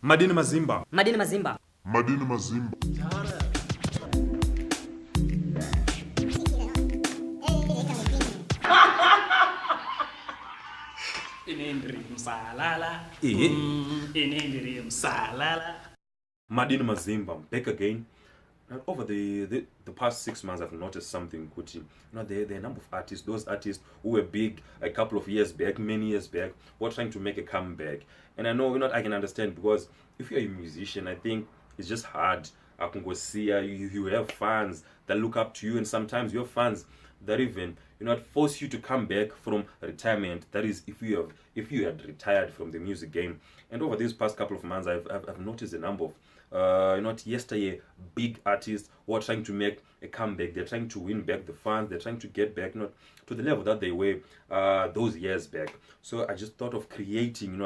Madini Mazimba. Madini Mazimba. Madini Mazimba. Madini Mazimba, back again. Now, over the past 6 months, I've noticed something, Kuti. There are a number of artists, those artists who were big a couple of years back, many years back, were trying to make a comeback. And I know, I can understand, because if you're a musician, I think it's just hard. I can go see you have fans that look up to you, and sometimes you have fans that even force you to come back from retirement. That is, if you had retired from the music game. And over these past couple of months, I've noticed a number of yesteryear big artists who are trying to make a comeback. They're trying to win back the fans. They're trying to get back to the level that they were those years back. So I just thought of creating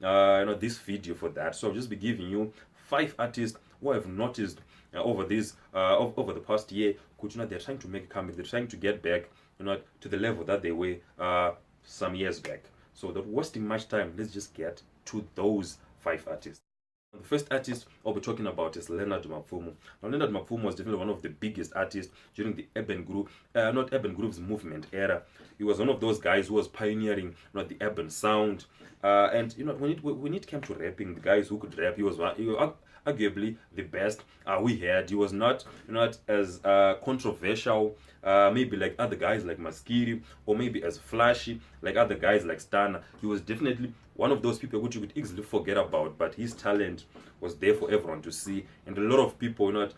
this video for that. So I'll just be giving you 5 artists who I've noticed over the past year. They're trying to make a comeback. They're trying to get back to the level that they were some years back. So without wasting much time, let's just get to those 5 artists. The first artist I'll be talking about is Leonard Mapfumo. Now, Leonard Mapfumo was definitely one of the biggest artists during the urban grooves movement era. He was one of those guys who was pioneering the urban sound. And when it came to rapping, the guys who could rap, he was arguably the best we had. He was not as controversial, maybe like other guys like Maskiri, or maybe as flashy like other guys like Stana. He was definitely one of those people which you could easily forget about, but his talent was there for everyone to see, and a lot of people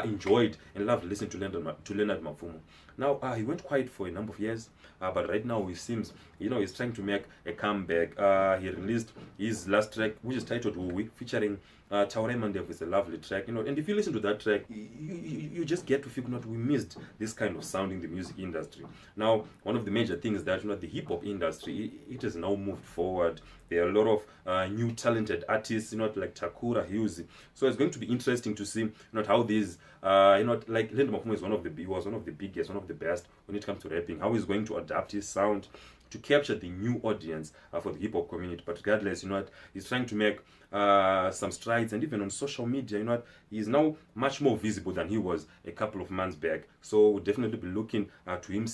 enjoyed and loved listening to Leonard Mapfumo. Now he went quiet for a number of years, but right now he seems he's trying to make a comeback. He released his last track, which is titled Uwi, featuring Taure Mandev. Is a lovely track, and if you listen to that track, you just get to feel we missed this kind of sound in the music industry. Now, one of the major things is that the hip hop industry, it has now moved forward. There are a lot of new talented artists, like Takura Hughes. So it's going to be interesting to see how these like Leonard Mapfumo was one of the biggest, one of the best when it comes to rapping. How he's going to adapt his sound to capture the new audience for the hip hop community. But regardless, he's trying to make some strides, and even on social media, he's now much more visible than he was a couple of months back. So we'll definitely be looking to him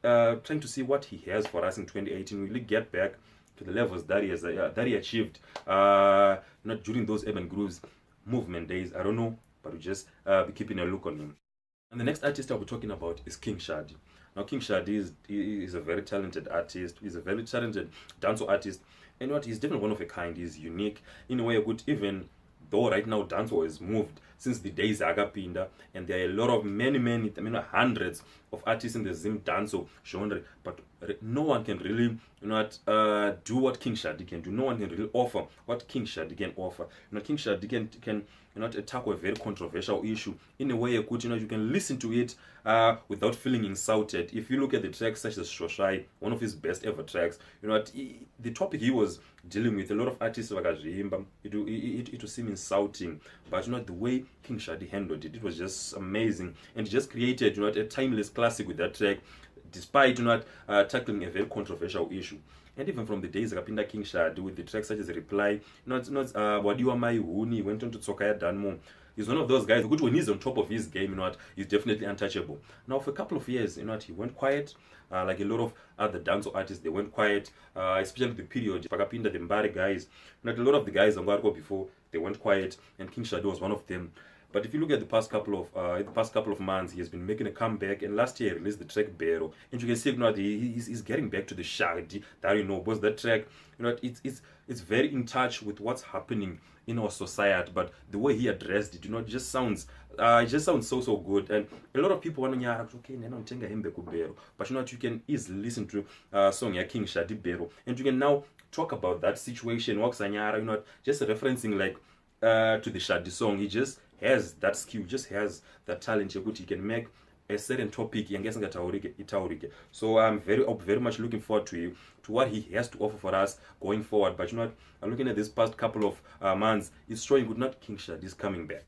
trying to see what he has for us in 2018. Will he get back to the levels that he achieved during those urban grooves movement days? I don't know, but we'll just be keeping a look on him. And the next artist I'll be talking about is King Shadi. Now, King Shadi is a very talented artist. He's a very talented dancehall artist. And he's definitely one of a kind. He's unique in a way. Even though right now dancehall has moved since the days Agapinda, and there are a lot of many, hundreds of artists in the Zim dancehall genre, but no one can really do what King Shadi can do. No one can really offer what King Shadi can offer. King Shadi can tackle a very controversial issue in a way you can listen to it without feeling insulted. If you look at the tracks such as Shoshai, one of his best ever tracks, the topic he was dealing with, a lot of artists like Ajimba, it would seem insulting, but the way King Shadi handled it, it was just amazing, and just created a timeless classic with that track, despite tackling a very controversial issue. And even from the days Rapinda King Shadi with the tracks such as Reply, Wadiwa Mai Huni, went on to Tsokaya Danmo. He's one of those guys who, when he's on top of his game, he's definitely untouchable. Now, for a couple of years, he went quiet. Like a lot of other dancehall artists, they went quiet, especially the period. Pakapinda, the Mbari guys, a lot of the guys on Warko before, they went quiet, and King Shadi was one of them. But if you look at the past couple of months, he has been making a comeback, and last year he released the track Bero, and you can see he's getting back to the Shadi that because that track, it's very in touch with what's happening in our society. But the way he addressed it, it just sounds so good, and a lot of people want to okay, but you can easily listen to song like King Shadi Bero, and you can now talk about that situation. Just referencing like to the Shadi song, he just has that skill, just has that talent. He can make a certain topic. So I'm very much looking forward to what he has to offer for us going forward. But I'm looking at this past couple of months, it's showing good. Not King Shadi is coming back.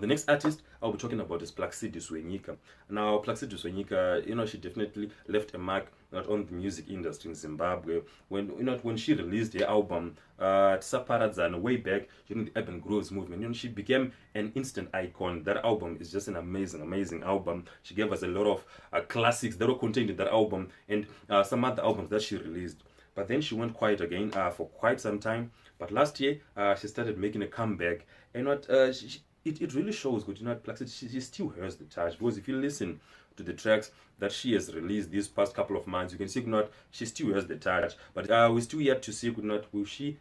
The next artist I'll be talking about is Plaxidius Wenyika. Now, Plaxidius Wenyika, she definitely left a mark not on the music industry in Zimbabwe. When she released her album Tsaparadzana way back during the Urban Grooves movement, she became an instant icon. That album is just an amazing album. She gave us a lot of classics that were contained in that album, and some other albums that she released. But then she went quiet again for quite some time. But last year, she started making a comeback, and it really shows good. She still has the touch, because if you listen to the tracks that she has released these past couple of months, you can see she still has the touch. But we're still yet to see will she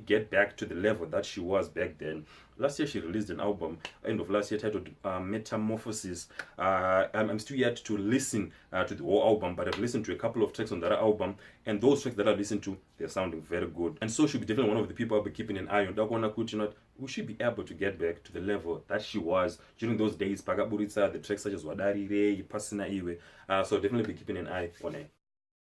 get back to the level that she was back then. Last year she released an album, end of last year, titled Metamorphosis. I'm still yet to listen to the whole album, but I've listened to a couple of tracks on that album, and those tracks that I've listened to, they're sounding very good. And so she'll be definitely one of the people I'll be keeping an eye on. Will she be able to get back to the level that she was during those days? Pagaburitsa, the tracks such as Wadarire, Pasina Iwe. So definitely be keeping an eye on her.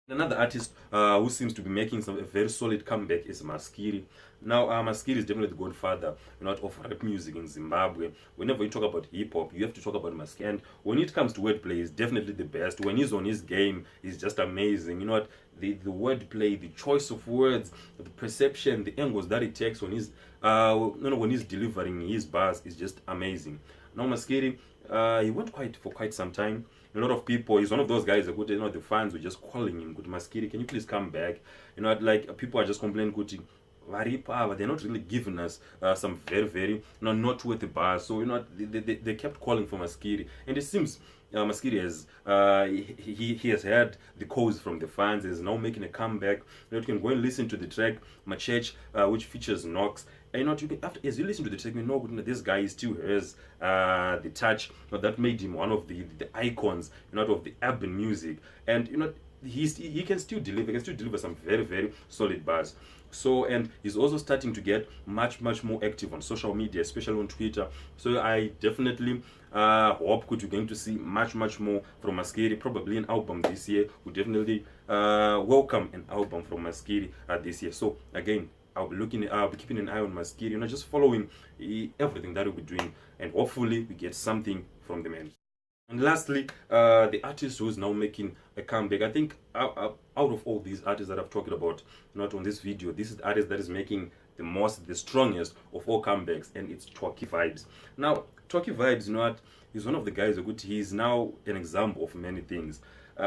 Another artist who seems to be making a very solid comeback is Maskiri. Now, Maskiri is definitely the godfather of rap music in Zimbabwe. Whenever you talk about hip hop, you have to talk about Maskiri. And when it comes to wordplay, he's definitely the best. When he's on his game, he's just amazing. The wordplay, the choice of words, the perception, the angles that he takes when he's delivering his bars is just amazing. Now, Maskiri, he went quiet for quite some time. A lot of people, he's one of those guys that the fans were just calling him, Maskiri, can you please come back? Like people are just complaining, but they're not really giving us some very noteworthy bars. So they kept calling for Maskiri, and it seems Maskiri has he has had the calls from the fans. Is now making a comeback. You can go and listen to the track Machech, which features Knox. And as you listen to the track, this guy still has the touch that made him one of the icons of the urban music. And he can still deliver some very solid bars. So, and he's also starting to get much more active on social media, especially on Twitter. So I definitely hope you're going to see much more from Maskiri. Probably an album this year. We definitely welcome an album from Maskiri this year. So again, I'll be keeping an eye on Maskiri, just following everything that we'll be doing, and hopefully we get something from the man. And lastly, the artist who's now making a comeback. I think out of all these artists that I've talked about, not on this video, this is the artist that is making the strongest of all comebacks, and it's Talkie Vibes. Now, Talkie Vibes, he's one of the guys he's now an example of many things.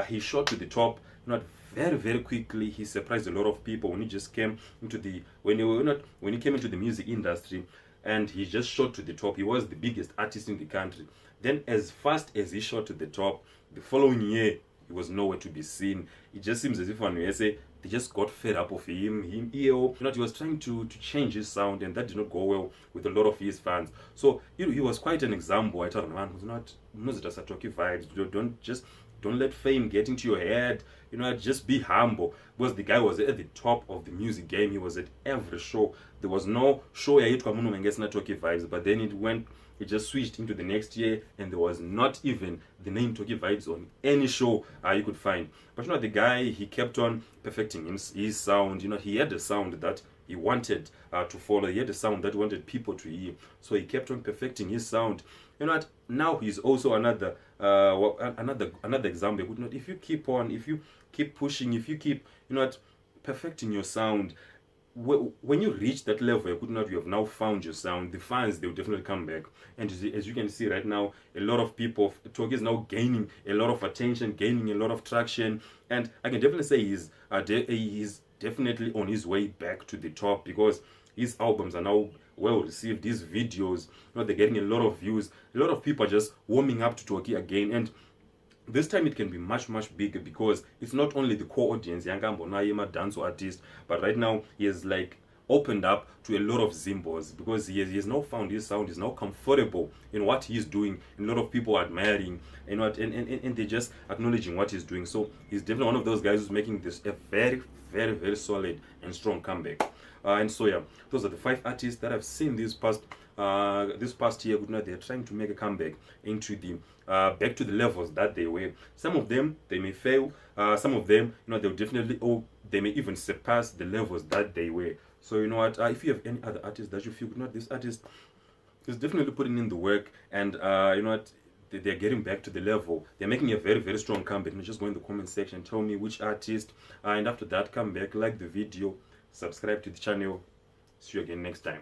He shot to the top, very quickly. He surprised a lot of people when he just came into when he came into the music industry, and he just shot to the top. He was the biggest artist in the country. Then as fast as he shot to the top, the following year he was nowhere to be seen. It just seems as if one may say they just got fed up of him. He was trying to change his sound, and that did not go well with a lot of his fans. So he was quite an example. I told him, man, who's not Talkie Vibes. Don't let fame get into your head. Just be humble. Because the guy was at the top of the music game. He was at every show. There was no show I hit na Talkie Vibes, but then it just switched into the next year, and there was not even the name Talkie Vibes on any show you could find. But the guy, he kept on perfecting his sound. He had a sound that he wanted to follow. He had a sound that he wanted people to hear. So he kept on perfecting his sound. Now he's also another example. If you keep pushing, if you keep perfecting your sound, when you reach that level, you have now found your sound. The fans, they'll definitely come back. And as you can see right now, a lot of people, Talkie is now gaining a lot of attention, gaining a lot of traction, and I can definitely say he's definitely on his way back to the top, because his albums are now well received. These videos, they're getting a lot of views. A lot of people are just warming up to Talkie again, and this time it can be much bigger, because it's not only the core audience, Yanga dance artist, but right now he has opened up to a lot of Zimbos, because he has now found his sound. Is now comfortable in what he's doing, and a lot of people are admiring, and they're just acknowledging what he's doing. So he's definitely one of those guys who's making this a very solid and strong comeback. And so yeah, those are the 5 artists that I've seen this past year. They're trying to make a comeback into the back to the levels that they were. Some of them, they may fail. Some of them, they'll definitely, they may even surpass the levels that they were. So if you have any other artists that you feel this artist He's definitely putting in the work, and you know what? They're getting back to the level. They're making a very, very strong comeback. You know, just go in the comment section, tell me which artist, and after that, come back, like the video, subscribe to the channel. See you again next time.